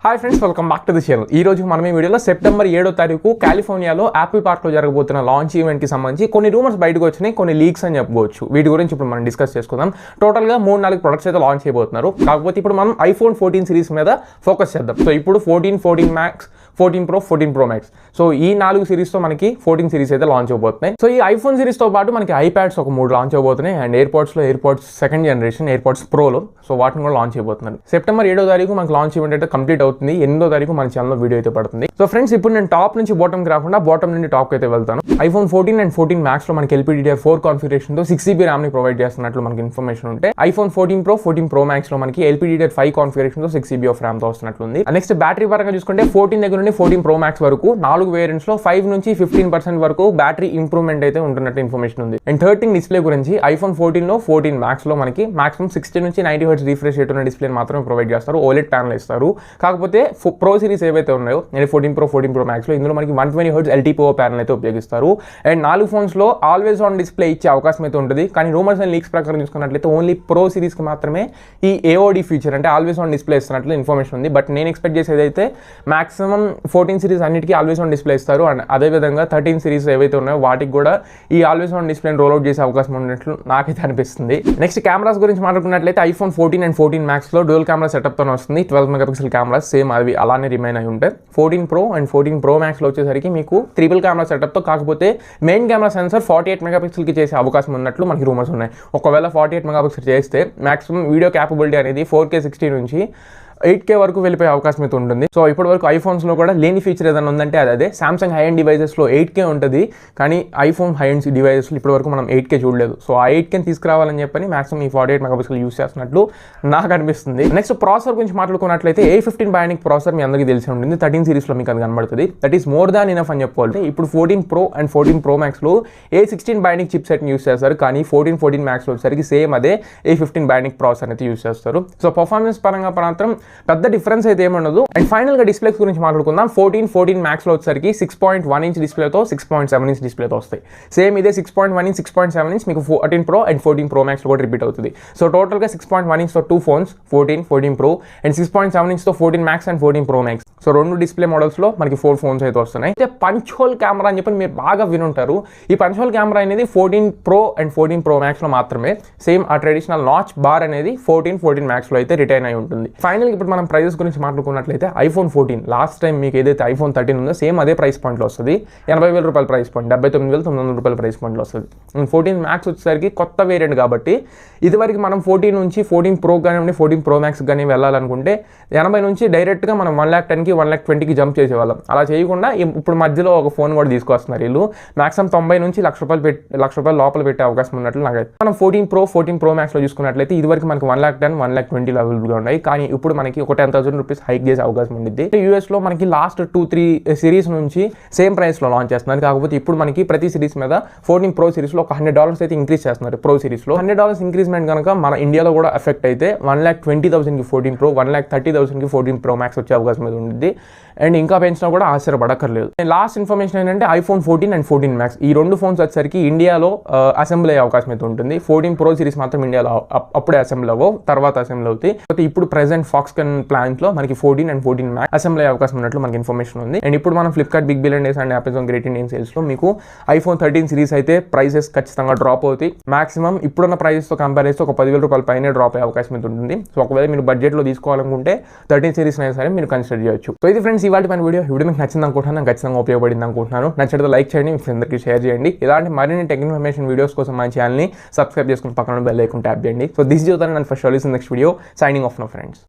Hi friends, welcome back to the channel. ఈ రోజు మనం ఈ వీడియోలో సెప్టెంబర్ 7వ తారీఖు కాలిఫోర్నియాలో యాపిల్ పార్క్లో జరగబోతున్న లాంచ్ ఈవెంట్కి సంబంధించి కొన్ని రూమర్స్ బయటకు వచ్చినాయి, కొన్ని లీక్స్ అని చెప్పుకోవచ్చు. వీటి గురించి ఇప్పుడు మనం డిస్కస్ చేసుకుందాం. టోటల్గా 3-4 ప్రొడక్ట్స్ అయితే లాంచ్ చేయబోతున్నారు. కాకపోతే ఇప్పుడు మనం iPhone 14 సిరీస్ మీద ఫోకస్ చేద్దాం. సో ఇప్పుడు 14, 14 Max, 14 Pro, 14 Pro Max. So ఈ 4 సిరీస్తో మనకి 14 సిరీస్ అయితే లాంచ్ అవబోతున్నాయి. సో ఈ iPhone సిరీస్తో పాటు మనకి iPads ఒక 3 లాంచ్ అవబోతున్నాయి. And AirPods second generation AirPods ప్రోలో సో వాటిని కూడా లాంచ్ అయిపోతున్నారు. సెప్టెంబర్ 7వ తారీఖు మనకి లాంచ్ ఈవెంట్ అయితే కంప్లీట్ అవుతుంది. 8వ తారీఖు మన ఛానల్లో వీడియో అయితే పడుతుంది. సో ఫ్రెండ్స్, ఇప్పుడు నేను టాప్ నుంచి బాటమ్కి రాకుండా బాటమ్ నుండి టాప్ అయితే వెళ్తాను. iPhone 14 అండ్ 14 Max లో మనకి LPDDR4 కాన్ఫిగరేషన్తో 6GB RAM ని ప్రొవైడ్ చేస్తున్నట్లు మనకి ఇన్ఫర్మేషన్ ఉంటే, iPhone 14 Pro, 14 Pro Max లో మనకి LPDDR5 కాన్ఫిగరేషన్తో 6GB ఆఫ్ RAM తో వస్తున్నట్లుంది. నెక్స్ట్ బ్యాటరీ పరంగా చూసుకుంటే 14 దగ్గర నుండి 14 Pro Max వరకు 4 వేరియంట్స్ లో 5 నుంచి 15% వరకు బ్యాటరీ ఇంప్రూవ్మెంట్ అయితే ఉంటున్నట్టు ఇన్ఫర్మేషన్ ఉంది. అండ్ 13 డిస్ప్లే గురించి iPhone 14 లో 14 Max లో మనకి మాక్సిమం 60 నుంచి 90 Hz రిఫ్రెష్ రేట్ ఉన్న డిస్ప్లే మాత్రమే ప్రొవైడ్ చేస్తారు. OLED ప్యానల్ ఇస్తారు. కాకపోతే ప్రో సిరీస్ ఏవైతే ఉన్నాయో 14 Pro, 14 Pro Max లో ఇందులో మనకి 120 Hz LTPO ప్యానల్ అయితే ఉపయోగిస్తారు. అండ్ 4 ఫోన్స్ లో ఆల్వేస్ ఆన్ డిస్ప్లే ఇచ్చే అవకాశం అయితే ఉంటుంది. కానీ రూమర్స్ అండ్ లీక్స్ ప్రకారం చూసుకున్నట్లయితే ఓన్లీ ప్రో సిరీస్ కి మాత్రమే ఈ AOD ఫీచర్ అంటే ఆల్వేస్ ఆన్ డిస్ప్లే ఇస్తున్నట్లు ఇన్ఫర్మేషన్ ఉంది. బట్ నేను ఎక్స్పెక్ట్ చేసేది అయితే మాక్సిమం 14 సిరీస్ అన్నిటికీ ఆల్వేస్ ఆన్ డిస్ప్లే ఇస్తారు. అండ్ అదేవిధంగా 13 సిరీస్ ఏవైతే ఉన్నాయో వాటికి కూడా ఈ ఆల్వేస్ ఆన్ డిస్ప్లేని రోల్అవుట్ చేసే అవకాశం ఉన్నట్లు నాకైతే అనిపిస్తుంది. నెక్స్ట్ కెమెరాస్ గురించి మాట్లాడుకున్నట్లయితే iPhone 14 అండ్ 14 Max లో డ్యూయల్ కెమెరా సెటప్ తో వస్తుంది. 12 మెగాపిక్సెల్ కెమెరాస్ సేమ్ అవి అలానే రిమైన్ అయి ఉంటాయి. 14 Pro అండ్ 14 Pro Max లో వచ్చేసరికి మీకు ట్రిపుల్ కెమెరా సెటప్తో, కాకపోతే మెయిన్ కెమెరా సెన్సర్ 48 మెగాపిక్సెల్కి చేసే అవకాశం ఉన్నట్లు మనకి రూమర్స్ ఉన్నాయి. ఒకవేళ 48 మెగాపిక్సెల్ చేస్తే మాక్సిమం వీడియో క్యాపబిలిటీ అనేది 4K 60 నుంచి 8K వరకు వెళ్ళిపోయే అవకాశం అయితే ఉంటుంది. సో ఇప్పటి వరకు ఐఫోన్స్లో కూడా లేని ఫీచర్ ఏదైనా ఉందంటే అదే. సామ్సంగ్ హై అండ్ డివైజెస్లో 8K ఉంటుంది, కానీ ఐఫోన్ హై అండ్ డివైజెస్లో ఇప్పటి వరకు మనం 8K చూడలేదు. సో ఆ 8K తీసుకురావాలని చెప్పని మాక్సిమం ఈ 48 మెగాపిక్సెల్ యూస్ చేస్తున్నట్లు నాకు అనిపిస్తుంది. నెక్స్ట్ ప్రాసెసర్ గురించి మాట్లాడుకున్నట్లయితే A15 Bionic ప్రాసెసర్ మీ అందరికీ తెలిసి ఉంటుంది. 13 సిరీస్లో మీకు అది కనబడుతుంది. That is more than enough అని చెప్పుకోవాలి. ఇప్పుడు 14 Pro and 14 Pro Maxలో A16 Bionic chip సెట్ని యూస్ చేస్తారు. కానీ 14 Maxలో వచ్చేసరికి సేమ్ అదే A15 Bionic ప్రాసెసర్ అయితే యూస్ చేస్తారు. సో పర్ఫార్మెన్స్ పరంగా మాత్రం పెద్ద డిఫరెన్స్ అయితే ఏముండదు. అండ్ ఫైనల్ గా డిస్ప్లేస్ గురించి మాట్లాడుకుందాం. 14 Max లో వచ్చేసరికి 6.1 ఇంచ్ డిస్ప్లేతో 6.7 ఇంచ్ డిస్ప్లేతో వస్తాయి. సేమ్ ఇదే 6.1 ఇంచ్ 6.7 ఇంచ్ మీకు 14 Pro అండ్ 14 Pro Max లో కూడా రిపీట్ అవుతుంది. సో టోటల్ గా 6.1 ఇంచ్ తో 2 ఫోన్స్ 14 Pro అండ్ 6.7 ఇంచ్ తో 14 Max and 14 Pro Max. So 2 display models లో మనకి 4 ఫోన్స్ అయితే వస్తున్నాయి. అయితే పంచ్ హోల్ కెమెరా అని చెప్పి మీరు బాగా వినుంటారు. ఈ పంచ్ హోల్ కెమెరా అనేది 14 Pro అండ్ 14 Pro Max లో మాత్రమే. సేమ్ ఆ ట్రెడిషనల్ నాచ్ బార్ అనేది 14 Max లో అయితే రిటైన్ అయి ఉంటుంది. ఫైనల్ ఇప్పుడు మనం ప్రైజెస్ గురించి మాట్లాడుకున్నట్లయితే iPhone 14 లాస్ట్ టైం మీకు ఏదైతే iPhone 13 ఉందో సేమ్ అదే ప్రైస్ పాయింట్లో వస్తుంది. 80,000 రూపాయల ప్రైస్ పాయింట్, 79,900 రూపాయల ప్రైస్ పాయింట్లో వస్తుంది. 14 Max వచ్చేసరికి కొత్త వేరియంట్ కాబట్టి ఇదివరకు మనం 14 నుంచి 14 Pro కానీ 14 Pro Max కానీ వెళ్ళాలనుకుంటే 80 నుంచి డైరెక్ట్గా మనం 110కి 120కి జంప్ చేసేవాళ్ళం. అలా చేయకుండా ఇప్పుడు మధ్యలో ఒక ఫోన్ కూడా తీసుకొస్తున్నారు వీళ్ళు. మాక్సిమం 90 నుంచి ₹1,00,000 లోపల పెట్టే అవకాశం ఉన్నట్లు నాకైతే. మనం 14 Pro, 14 Pro Max లో చూసుకున్నట్లయితే ఇదివరకు మనకి 110, 120 లెవెల్గా ఉన్నాయి. కానీ ఇప్పుడు మనకి ఒక 10,000 రూపీస్ హైక్ చేసే అవకాశం ఉంది. యూఎస్ లో మనకి లాస్ట్ 2-3 సిరీస్ నుంచి సేమ్ ప్రైస్ లో లాంచ్ చేస్తున్నారు. కాకపోతే ఇప్పుడు మనకి ప్రతి సిరీస్ మీద 14 Pro సిరీస్ లో ఒక $100 అయితే ఇంక్రీజ్ చేస్తున్నారు. ప్రో సిరీస్ లో $100 ఇంక్రీజ్మెంట్ కనుక మన ఇండియాలో కూడా ఎఫెక్ట్ అయితే 1,20,000కి 14 Pro, 1,30,000కి 14 Pro Max వచ్చే అవకాశం అయితే ఉంది. అండ్ ఇంకా పెంచినా కూడా ఆశ్చర్యపడక్కర్లేదు. లాస్ట్ ఇన్ఫర్మేషన్ ఏంటంటే iPhone 14 అండ్ 14 Max ఈ 2 ఫోన్స్ వచ్చేసరికి ఇండియాలో అసెంబ్లీ అయ్యే అవకాశం అయితే ఉంటుంది. 14 Pro సిరీస్ మాత్రం ఇండియాలో అప్పుడే అసెంబ్లీ అవ్వవు, తర్వాత అసెంబ్లీ అవుతాయి. ఇప్పుడు ప్రెసెంట్ ఫాక్స్కాన్ ప్లాంట్ లో మనకి 14 అండ్ 14 Max అసెంబ్లీ అయ్యే అవకాశం ఉన్నట్లు మనకి ఇన్ఫర్మేషన్ ఉంది. అండ్ ఇప్పుడు మనం Flipkart big billion days and Amazon great Indian sales లో మీకు iPhone 13 సిరీస్ అయితే ప్రైసెస్ ఖచ్చితంగా డ్రాప్ అవుతాయి. మాక్సిమం ఇప్పుడున్న ప్రైసెస్ తో కంపేర్ చేస్తే ఒక 10,000 రూపాయల పైన డ్రాప్ అయ్యే అవకాశం అయితే ఉంటుంది. సో ఒకవేళ మీరు బడ్జెట్ లో తీసుకోవాలనుకుంటే 13 సిరీస్ అయినా సరే మీరు కన్సిడర్ చేయొచ్చు. సో ఇది ఫ్రెండ్స్ ఇవాళ మన వీడియో మీకు నచ్చింది అనుకుంటున్నాను, నాకు ఖచ్చితంగా ఉపయోగపడింది అనుకుంటున్నాను. నచ్చితే లైక్ చేయండి, మీ ఫ్రెండ్స్ అందరికీ షేర్ చేయండి. ఇలాంటి మరిన్ని టెక్ ఇన్ఫర్మేషన్ వీడియోస్ కోసం మన ఛానల్ని సబ్స్క్రైబ్ చేసుకుని పక్కన బెల్ ఐకాన్ ట్యాప్ చేయండి. So this is your first next video signing off no friends.